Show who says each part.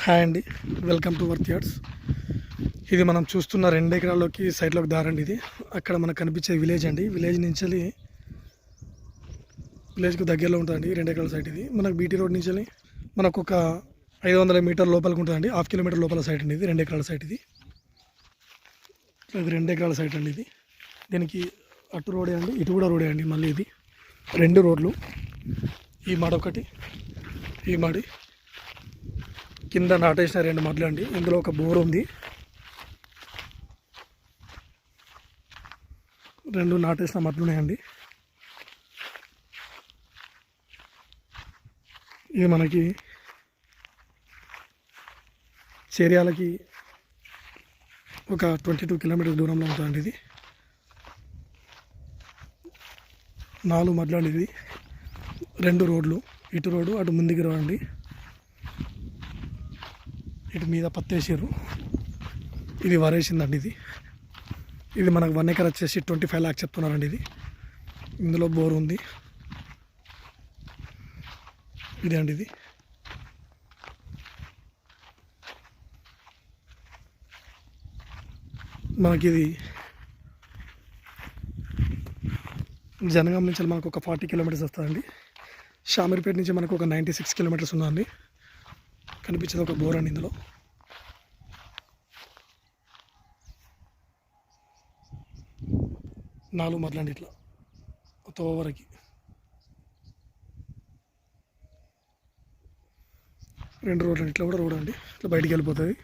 Speaker 1: Hi అండి, welcome to worth yards. ఇది మనం చూస్తున్న 2 ఎకరాల్లోకి సైడ్లోకి దారండి. ఇది అక్కడ మనకు కనిపించే విలేజ్ అండి. విలేజ్ నుంచి విలేజ్కు దగ్గరలో ఉంటుందండి 2 ఎకరాల సైట్. ఇది మనకు బీటీ రోడ్ నుంచి మనకు ఒక 500 మీటర్ లోపలికి ఉంటుందండి. 1/2 కిలోమీటర్ లోపల సైట్ అండి. ఇది 2 ఎకరాల సైట్. ఇది 2 ఎకరాల సైట్ అండి. ఇది దీనికి అటు రోడే అండి, ఇటు కూడా రోడే అండి. మళ్ళీ ఇది 2 రోడ్లు. ఈ మాడ ఒకటి, ఈ మాడి కింద నాటేసిన 2 మడ్లు అండి. ఇందులో ఒక బోర్ ఉంది. 2 నాటేసిన మడ్లు ఉన్నాయండి. ఇది మనకి చేర్యాలకి ఒక 22 కిలోమీటర్ల దూరంలో ఉంటుందండి. ఇది 4 మడ్లు అండి. ఇది 2 రోడ్లు, ఇటు రోడ్డు అటు ముందుకి రోడ్. ఇటు మీద పత్తేసారు. ఇది వరేసిందండి. ఇది మనకు 1 ఎకర్ వచ్చేసి 25 lakhs చెప్తున్నారండి. ఇది ఇందులో బోర్ ఉంది. ఇదే అండి. ఇది మనకి జనగాం నుంచి మనకు ఒక 40 కిలోమీటర్స్ వస్తుందండి. షామీర్పేట నుంచి మనకు ఒక 96 కిలోమీటర్స్ ఉందండి. కనిపించేది ఒక బోర్ అండి. ఇందులో 4 మడ్లు అండి. ఇట్లా వరకు 2 రోడ్లు అండి. ఇట్లా కూడా రోడ్ అండి. ఇట్లా బయటికి వెళ్ళిపోతుంది.